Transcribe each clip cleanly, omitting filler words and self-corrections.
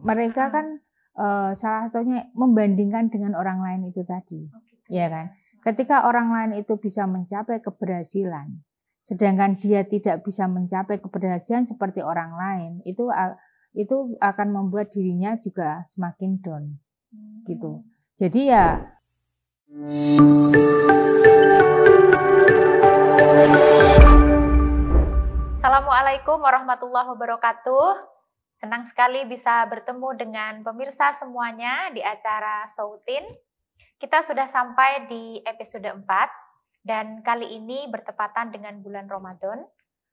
mereka kan salah satunya membandingkan dengan orang lain itu tadi, ya kan? Ketika orang lain itu bisa mencapai keberhasilan, sedangkan dia tidak bisa mencapai keberhasilan seperti orang lain, itu akan membuat dirinya juga semakin down, gitu. Jadi ya. Assalamualaikum warahmatullahi wabarakatuh. Senang sekali bisa bertemu dengan pemirsa semuanya di acara Sautin. Kita sudah sampai di episode 4 dan kali ini bertepatan dengan bulan Ramadan.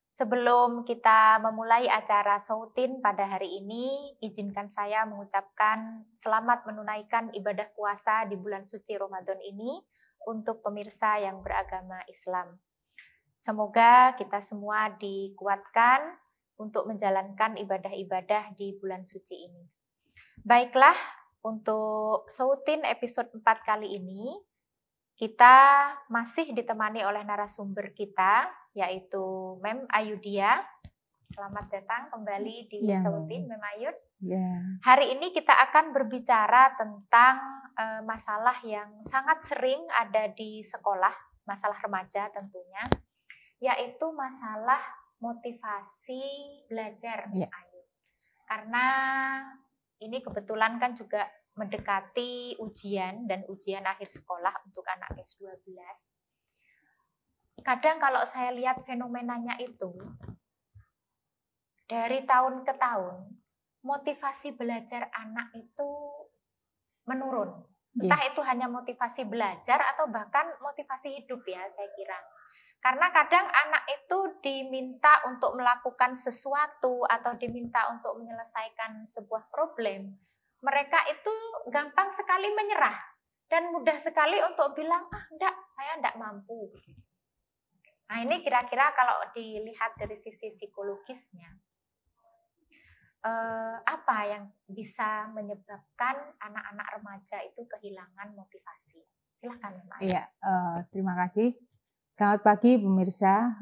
Sebelum kita memulai acara Sautin pada hari ini, izinkan saya mengucapkan selamat menunaikan ibadah puasa di bulan suci Ramadan ini untuk pemirsa yang beragama Islam. Semoga kita semua dikuatkan untuk menjalankan ibadah-ibadah di bulan suci ini. Baiklah, untuk Sautin episode 4 kali ini, kita masih ditemani oleh narasumber kita, yaitu Mem Ayudia. Selamat datang kembali di Sautin, Mem Ayud. Hari ini kita akan berbicara tentang masalah yang sangat sering ada di sekolah, masalah remaja tentunya, yaitu masalah motivasi belajar, Ayu. Karena ini kebetulan kan juga mendekati ujian dan ujian akhir sekolah untuk anak kelas 12. Kadang kalau saya lihat fenomenanya itu, dari tahun ke tahun, motivasi belajar anak itu menurun. Entah itu hanya motivasi belajar atau bahkan motivasi hidup ya, saya kira. Karena kadang anak itu diminta untuk melakukan sesuatu atau diminta untuk menyelesaikan sebuah problem. Mereka itu gampang sekali menyerah dan mudah sekali untuk bilang, enggak, saya enggak mampu. Nah ini kira-kira kalau dilihat dari sisi psikologisnya, apa yang bisa menyebabkan anak-anak remaja itu kehilangan motivasi? Silahkan, Mbak. Iya, terima kasih. Selamat pagi pemirsa,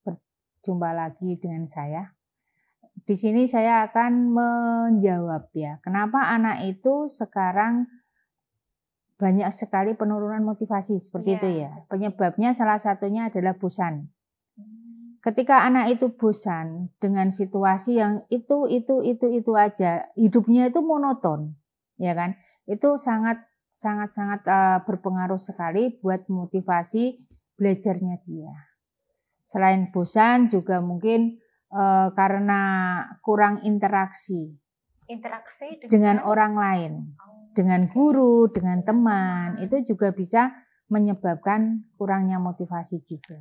berjumpa lagi dengan saya. Di sini saya akan menjawab ya, kenapa anak itu sekarang banyak sekali penurunan motivasi seperti itu ya. Penyebabnya salah satunya adalah bosan. Ketika anak itu bosan dengan situasi yang itu aja, hidupnya itu monoton, ya kan? Itu sangat berpengaruh sekali buat motivasi belajarnya dia. Selain bosan juga mungkin karena kurang interaksi dengan orang lain, dengan guru, dengan teman, itu juga bisa menyebabkan kurangnya motivasi juga.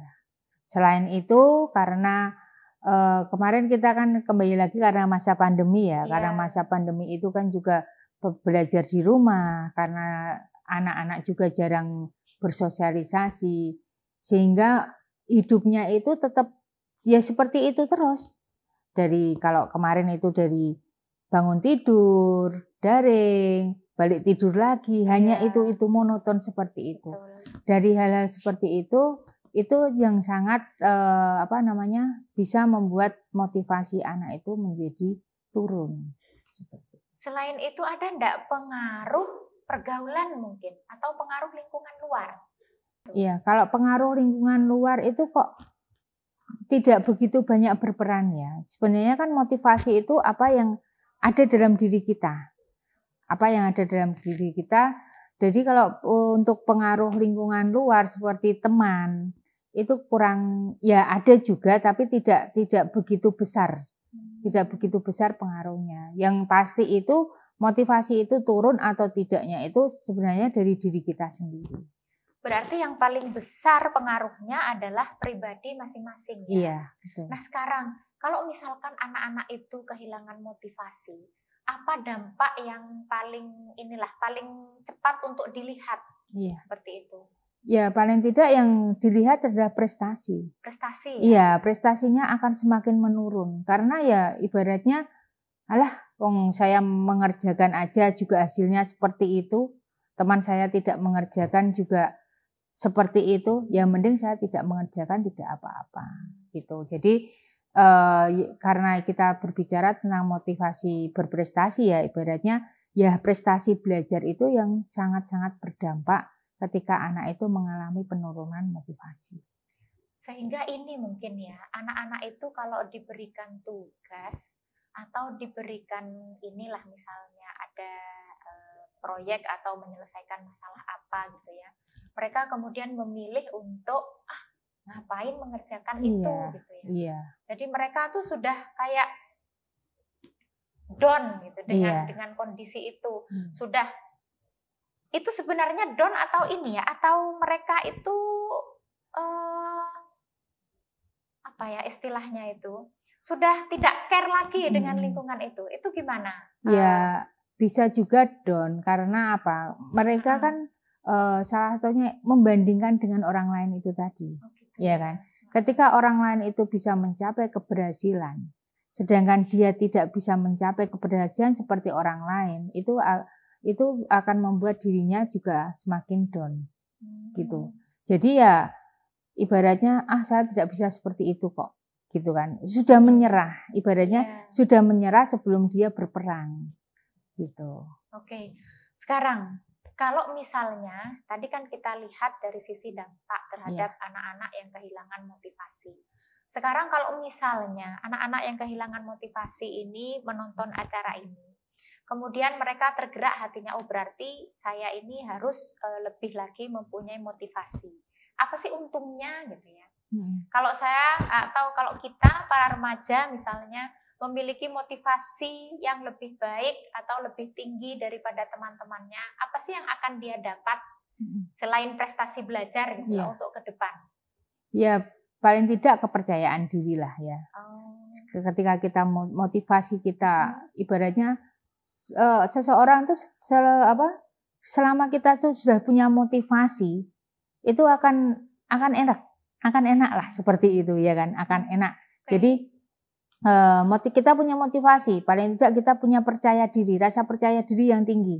Selain itu karena kemarin kita kan kembali lagi karena masa pandemi ya, karena masa pandemi itu kan juga belajar di rumah, karena anak-anak juga jarang bersosialisasi, sehingga hidupnya itu tetap ya seperti itu terus. Kalau kemarin itu dari bangun tidur, daring, balik tidur lagi, hanya itu monoton seperti itu. Dari hal-hal seperti itu yang sangat bisa membuat motivasi anak itu menjadi turun. Selain itu ada enggak pengaruh pergaulan mungkin atau pengaruh lingkungan luar? Iya, kalau pengaruh lingkungan luar itu kok tidak begitu banyak berperan ya. Sebenarnya kan motivasi itu apa yang ada dalam diri kita. Apa yang ada dalam diri kita. Jadi kalau untuk pengaruh lingkungan luar seperti teman, itu kurang, ya ada juga tapi tidak begitu besar. Tidak begitu besar pengaruhnya. Yang pasti itu motivasi itu turun atau tidaknya itu sebenarnya dari diri kita sendiri. Berarti yang paling besar pengaruhnya adalah pribadi masing-masing ya. Iya, betul. Nah sekarang kalau misalkan anak-anak itu kehilangan motivasi, apa dampak yang paling cepat untuk dilihat? Seperti itu. Ya paling tidak yang dilihat adalah prestasi. Prestasi ya? Iya, prestasinya akan semakin menurun. Karena ya ibaratnya, saya mengerjakan aja juga hasilnya seperti itu. Teman saya tidak mengerjakan juga seperti itu, ya mending saya tidak mengerjakan, tidak apa-apa gitu. Jadi karena kita berbicara tentang motivasi berprestasi ya, ibaratnya ya prestasi belajar itu yang sangat-sangat berdampak ketika anak itu mengalami penurunan motivasi. Sehingga ini mungkin ya, anak-anak itu kalau diberikan tugas atau diberikan inilah misalnya ada proyek atau menyelesaikan masalah apa gitu ya, mereka kemudian memilih untuk ngapain mengerjakan itu gitu ya. Iya. Jadi mereka tuh sudah kayak down gitu dengan kondisi itu. Sudah itu sebenarnya down atau ini ya, atau mereka itu apa ya istilahnya itu, sudah tidak care lagi dengan lingkungan itu gimana? Ya bisa juga down karena apa? Mereka kan salah satunya membandingkan dengan orang lain itu tadi, ya kan? Ketika orang lain itu bisa mencapai keberhasilan, sedangkan dia tidak bisa mencapai keberhasilan seperti orang lain, itu akan membuat dirinya juga semakin down, gitu. Jadi ya ibaratnya saya tidak bisa seperti itu kok, gitu kan? Sudah menyerah, ibaratnya sudah menyerah sebelum dia berperang, gitu. Oke, sekarang kalau misalnya tadi kan kita lihat dari sisi dampak terhadap anak-anak yang kehilangan motivasi. Sekarang kalau misalnya anak-anak yang kehilangan motivasi ini menonton acara ini, kemudian mereka tergerak hatinya, oh berarti saya ini harus lebih lagi mempunyai motivasi. Apa sih untungnya gitu ya? Kalau saya atau kalau kita para remaja misalnya memiliki motivasi yang lebih baik atau lebih tinggi daripada teman-temannya, apa sih yang akan dia dapat selain prestasi belajar gitu untuk ke depan? Ya paling tidak kepercayaan diri lah ya. Ketika kita motivasi kita, ibaratnya seseorang tuh selama kita tuh sudah punya motivasi, itu akan enak lah seperti itu ya kan, akan enak. Jadi kita punya motivasi, paling tidak kita punya percaya diri, rasa percaya diri yang tinggi.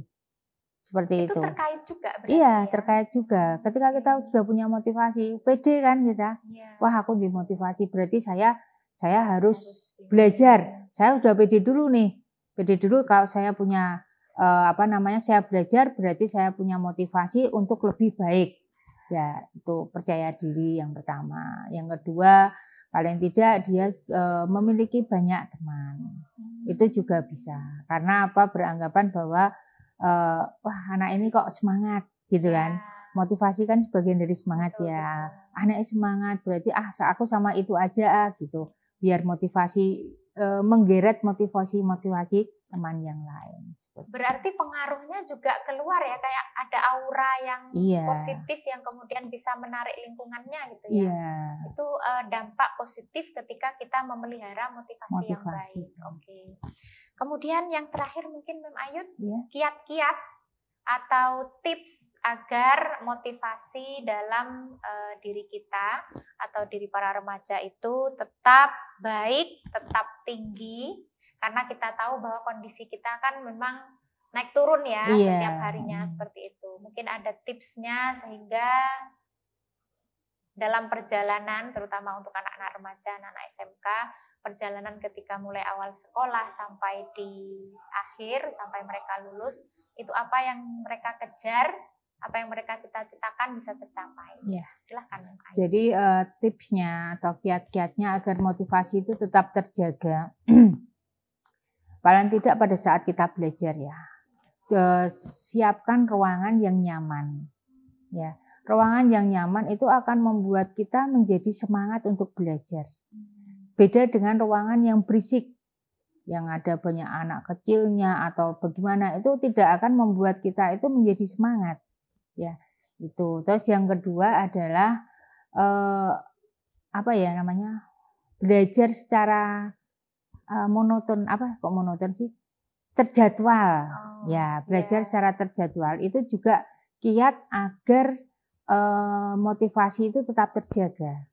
Seperti itu. Itu terkait juga berarti. Iya, terkait juga. Ketika kita sudah punya motivasi, pede kan kita. Wah, aku dimotivasi, berarti saya harus belajar. Saya sudah pede dulu nih. Pede dulu kalau saya punya saya belajar, berarti saya punya motivasi untuk lebih baik. Ya, itu percaya diri yang pertama. Yang kedua, paling tidak dia memiliki banyak teman. Itu juga bisa. Karena beranggapan bahwa wah anak ini kok semangat gitu kan. Motivasi kan sebagian dari semangat ya. Anaknya semangat berarti aku sama itu aja gitu. Biar motivasi menggeret motivasi teman yang lain. Berarti pengaruhnya juga keluar ya, kayak ada aura yang positif yang kemudian bisa menarik lingkungannya gitu ya. Itu dampak positif ketika kita memelihara motivasi. Yang baik. Oke. Kemudian yang terakhir mungkin Mem Ayud, kiat-kiat atau tips agar motivasi dalam diri kita atau diri para remaja itu tetap baik, tetap tinggi. Karena kita tahu bahwa kondisi kita kan memang naik turun ya setiap harinya seperti itu. Mungkin ada tipsnya sehingga dalam perjalanan, terutama untuk anak-anak remaja, anak-anak SMK, perjalanan ketika mulai awal sekolah sampai di akhir, sampai mereka lulus, itu apa yang mereka kejar, apa yang mereka cita-citakan bisa tercapai. Silahkan. Jadi tipsnya atau kiat-kiatnya agar motivasi itu tetap terjaga. Paling tidak pada saat kita belajar ya, siapkan ruangan yang nyaman. Ya, ruangan yang nyaman itu akan membuat kita menjadi semangat untuk belajar. Beda dengan ruangan yang berisik, yang ada banyak anak kecilnya atau bagaimana, itu tidak akan membuat kita itu menjadi semangat. Ya, itu. Terus yang kedua adalah belajar secara monoton, terjadwal. Belajar secara terjadwal itu juga kiat agar motivasi itu tetap terjaga.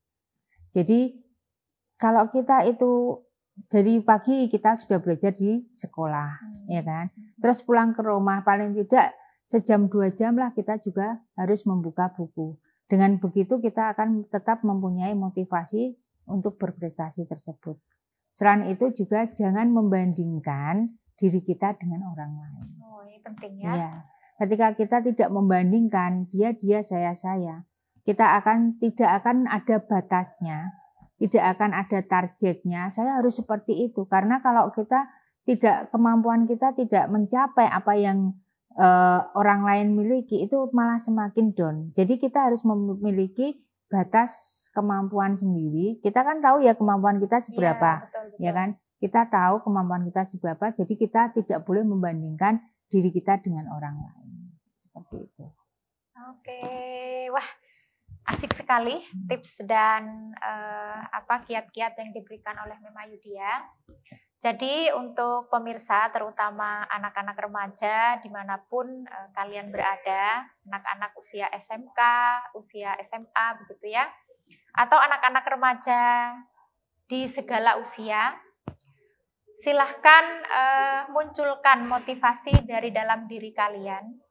Jadi kalau kita itu dari pagi kita sudah belajar di sekolah, ya kan. Terus pulang ke rumah paling tidak sejam 2 jam lah kita juga harus membuka buku. Dengan begitu kita akan tetap mempunyai motivasi untuk berprestasi tersebut. Selain itu juga jangan membandingkan diri kita dengan orang lain. Oh, ini penting ya. Ya, ketika kita tidak membandingkan dia, saya, kita tidak akan ada batasnya, tidak akan ada targetnya. Saya harus seperti itu karena kalau kemampuan kita tidak mencapai apa yang orang lain miliki, itu malah semakin down. Jadi kita harus memiliki batas kemampuan sendiri. Kita kan tahu ya kemampuan kita seberapa, betul. Ya kan? Kita tahu kemampuan kita seberapa, jadi kita tidak boleh membandingkan diri kita dengan orang lain. Seperti itu. Oke, wah asik sekali tips dan kiat-kiat yang diberikan oleh Mem Ayudhya. Jadi untuk pemirsa, terutama anak-anak remaja dimanapun kalian berada, anak-anak usia SMK, usia SMA begitu ya, atau anak-anak remaja di segala usia, silahkan munculkan motivasi dari dalam diri kalian.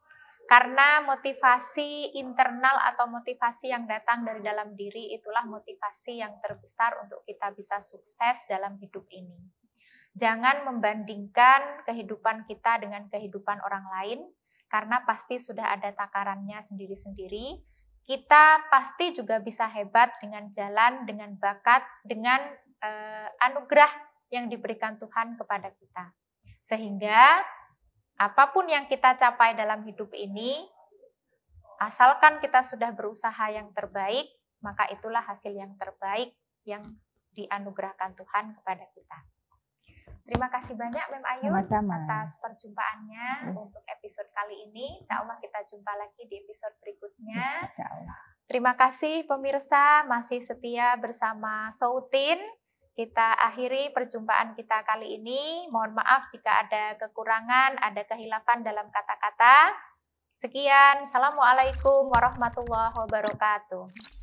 Karena motivasi internal atau motivasi yang datang dari dalam diri itulah motivasi yang terbesar untuk kita bisa sukses dalam hidup ini. Jangan membandingkan kehidupan kita dengan kehidupan orang lain, karena pasti sudah ada takarannya sendiri-sendiri. Kita pasti juga bisa hebat dengan jalan, dengan bakat, dengan anugerah yang diberikan Tuhan kepada kita. Sehingga apapun yang kita capai dalam hidup ini, asalkan kita sudah berusaha yang terbaik, maka itulah hasil yang terbaik yang dianugerahkan Tuhan kepada kita. Terima kasih banyak Mem Ayu atas perjumpaannya untuk episode kali ini. Insya Allah kita jumpa lagi di episode berikutnya. Insya Allah. Terima kasih pemirsa masih setia bersama Soutin. Kita akhiri perjumpaan kita kali ini. Mohon maaf jika ada kekurangan, ada kehilafan dalam kata-kata. Sekian. Assalamualaikum warahmatullahi wabarakatuh.